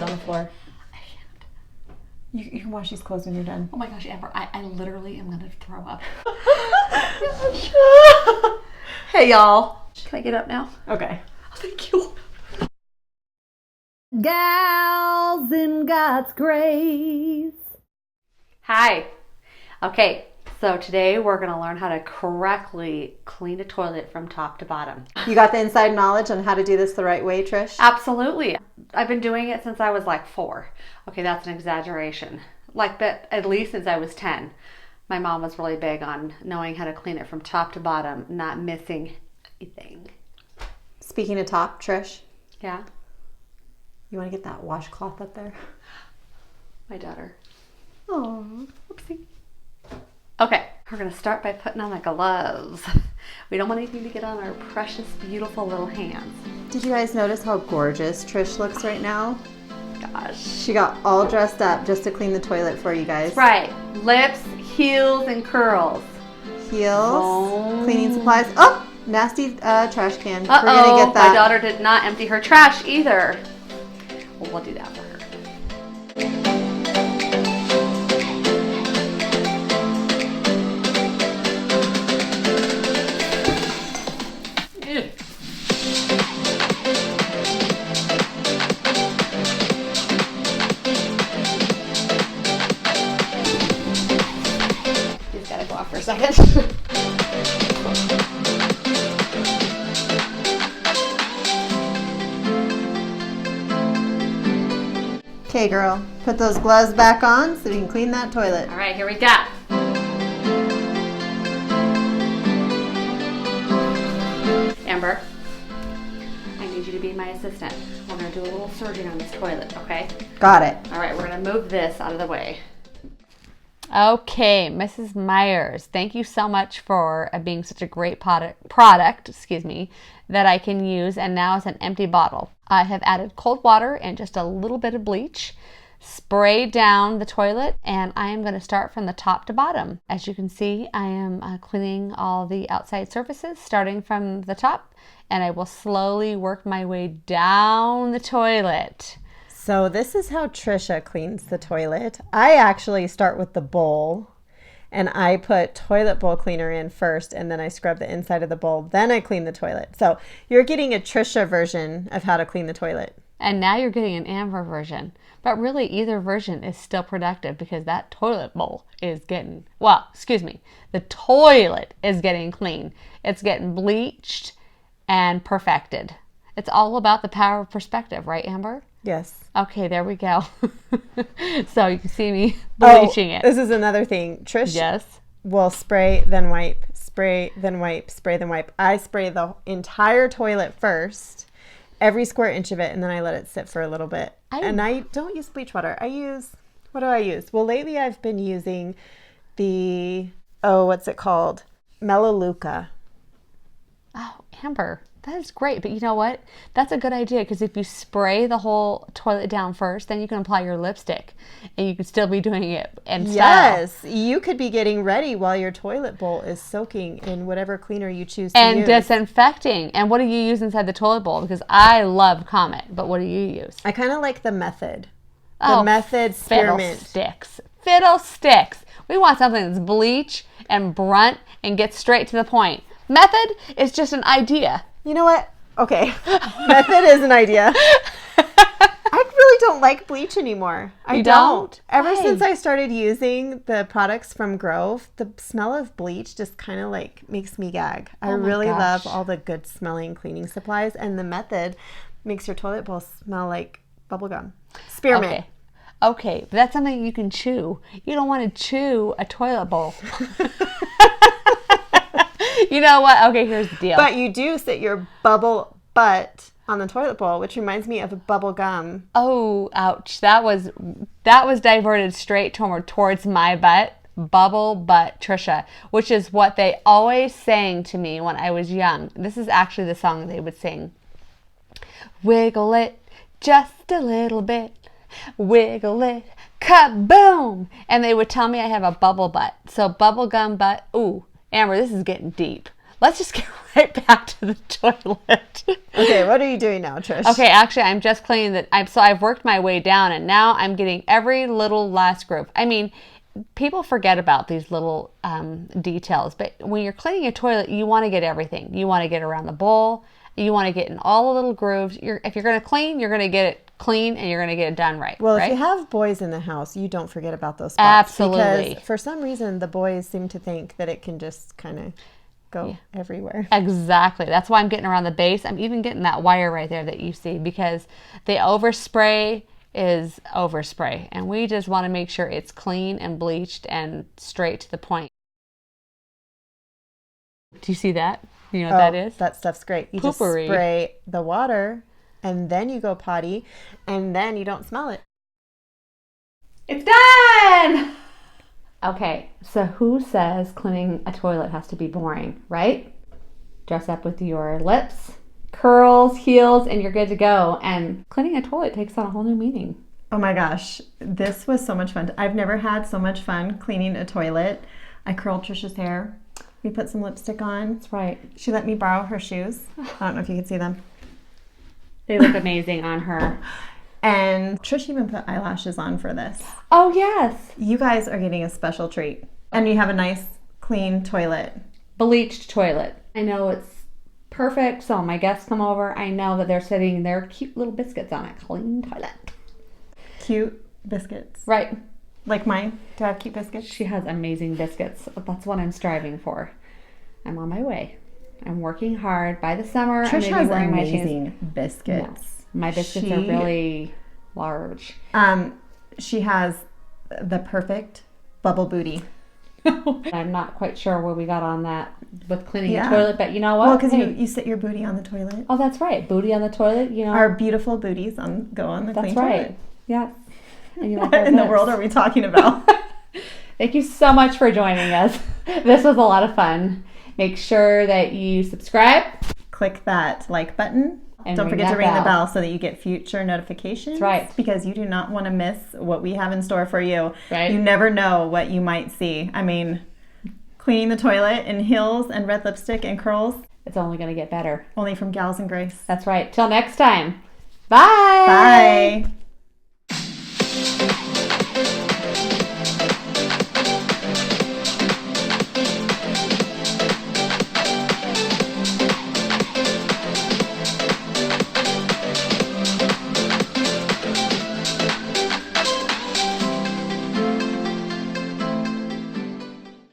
on the floor. You can wash these clothes when you're done. Oh my gosh, Amber, I literally am going to throw up. Hey, y'all. Can I get up now? Okay. Oh, thank you. Gals in God's grace. Hi. Okay, so today we're going to learn how to correctly clean a toilet from top to bottom. You got the inside knowledge on how to do this the right way, Trish? Absolutely. I've been doing it since I was like 4. Okay, that's an exaggeration. But at least since I was 10. My mom was really big on knowing how to clean it from top to bottom, not missing anything. Speaking of top, Trish. Yeah? You want to get that washcloth up there? My daughter. Oh, Oopsie. Okay, we're going to start by putting on the gloves. We don't want anything to get on our precious, beautiful little hands. Did you guys notice how gorgeous Trish looks right now? Gosh. She got all dressed up just to clean the toilet for you guys. Right. Lips, heels, and curls. Heels, cleaning supplies. Oh, nasty trash can. Uh-oh, We're going to get that. my daughter did not empty her trash either. Well, we'll do that for her. He's got to go off for a second. Okay, girl. Put those gloves back on so we can clean that toilet. All right, here we go. Amber, I need you to be my assistant. We're going to do a little surging on this toilet, okay? Got it. All right, we're going to move this out of the way. Okay, Mrs. Myers, thank you so much for being such a great product, that I can use, and now it's an empty bottle. I have added cold water and just a little bit of bleach, sprayed down the toilet, and I am going to start from the top to bottom. As you can see, I am cleaning all the outside surfaces, starting from the top, and I will slowly work my way down the toilet. So this is how Trisha cleans the toilet. I actually start with the bowl, and I put toilet bowl cleaner in first, and then I scrub the inside of the bowl. Then I clean the toilet. So you're getting a Trisha version of how to clean the toilet. And now you're getting an Amber version. But really, either version is still productive because that toilet bowl is getting, the toilet is getting clean. It's getting bleached and perfected. It's all about the power of perspective, right, Amber? Yes. Okay, there we go. So you can see me bleaching it. This is another thing. Trish Yes. will spray, then wipe, spray, then wipe, spray, then wipe. I spray the entire toilet first, every square inch of it, and then I let it sit for a little bit. And I don't use bleach water. What do I use? Well, lately I've been using the, what's it called? Melaleuca. Oh, Amber, that is great. But you know what? That's a good idea because if you spray the whole toilet down first, then you can apply your lipstick and you can still be doing it in style. Yes, you could be getting ready while your toilet bowl is soaking in whatever cleaner you choose to use. And disinfecting. And what do you use inside the toilet bowl? Because I love Comet, but what do you use? I kind of like the Method. The Method Spearmint. Fiddlesticks. We want something that's bleach and brunt and gets straight to the point. Method is just an idea. You know what? Okay. Method is an idea. I really don't like bleach anymore. I don't. Ever since I started using the products from Grove, the smell of bleach just kind of like makes me gag. I really love all the good smelling cleaning supplies, and the Method makes your toilet bowl smell like bubblegum. Spearmint. Okay, but that's something you can chew. You don't want to chew a toilet bowl. You know what? Okay, here's the deal. But you do sit your bubble butt on the toilet bowl, which reminds me of a bubble gum. Oh, ouch. That was diverted straight towards my butt. Bubble butt Trisha, which is what they always sang to me when I was young. This is actually the song they would sing. Wiggle it just a little bit. Wiggle it, kaboom! And they would tell me I have a bubble butt. So bubble gum butt. Ooh, Amber, this is getting deep. let's just get right back to the toilet. Okay, what are you doing now, Trish? Okay, actually, I'm just cleaning that. I've worked my way down, and now I'm getting every little last groove. I mean, people forget about these little details, but when you're cleaning a toilet, you want to get everything. You want to get around the bowl. You want to get in all the little grooves. If you're going to clean, you're going to get it clean and you're going to get it done right. Well, right? if you have boys in the house, you don't forget about those spots. Absolutely. Because for some reason, the boys seem to think that it can just kind of go everywhere. Exactly. That's why I'm getting around the base. I'm even getting that wire right there that you see, because the overspray is overspray. And we just want to make sure it's clean and bleached and straight to the point. Do you see that? You know what that is? That stuff's great. You Poopery. just spray the water, and then you go potty, and then you don't smell it. It's done! Okay, so who says cleaning a toilet has to be boring, right? Dress up with your lips, curls, heels, and you're good to go. And cleaning a toilet takes on a whole new meaning. Oh my gosh, this was so much fun. I've never had so much fun cleaning a toilet. I curled Trisha's hair. We put some lipstick on. That's right. She let me borrow her shoes. I don't know if you can see them. They look amazing on her. And Trish even put eyelashes on for this. Oh, yes. You guys are getting a special treat. And you have a nice, clean toilet. Bleached toilet. I know it's perfect, so my guests come over. I know that they're sitting their cute little biscuits on a clean toilet. Cute biscuits. Right. Like mine. Do I have cute biscuits? She has amazing biscuits. That's what I'm striving for. I'm on my way. I'm working hard. By the summer, Trish I'm has wearing amazing biscuits. Yes. My biscuits are really large. She has the perfect bubble booty. I'm not quite sure where we got on that with cleaning the toilet, but you know what? Well, because you sit your booty on the toilet. Oh, that's right. Booty on the toilet, you know. Our beautiful booties go on the clean toilet. That's right. Yeah. And you like what in the world are we talking about? Thank you so much for joining us. This was a lot of fun. Make sure that you subscribe. Click that like button. And don't forget to ring the bell so that you get future notifications. That's right. Because you do not want to miss what we have in store for you. Right. You never know what you might see. I mean, cleaning the toilet in heels and red lipstick and curls. It's only going to get better. Only from Gals and Grace. That's right. Till next time. Bye. Bye.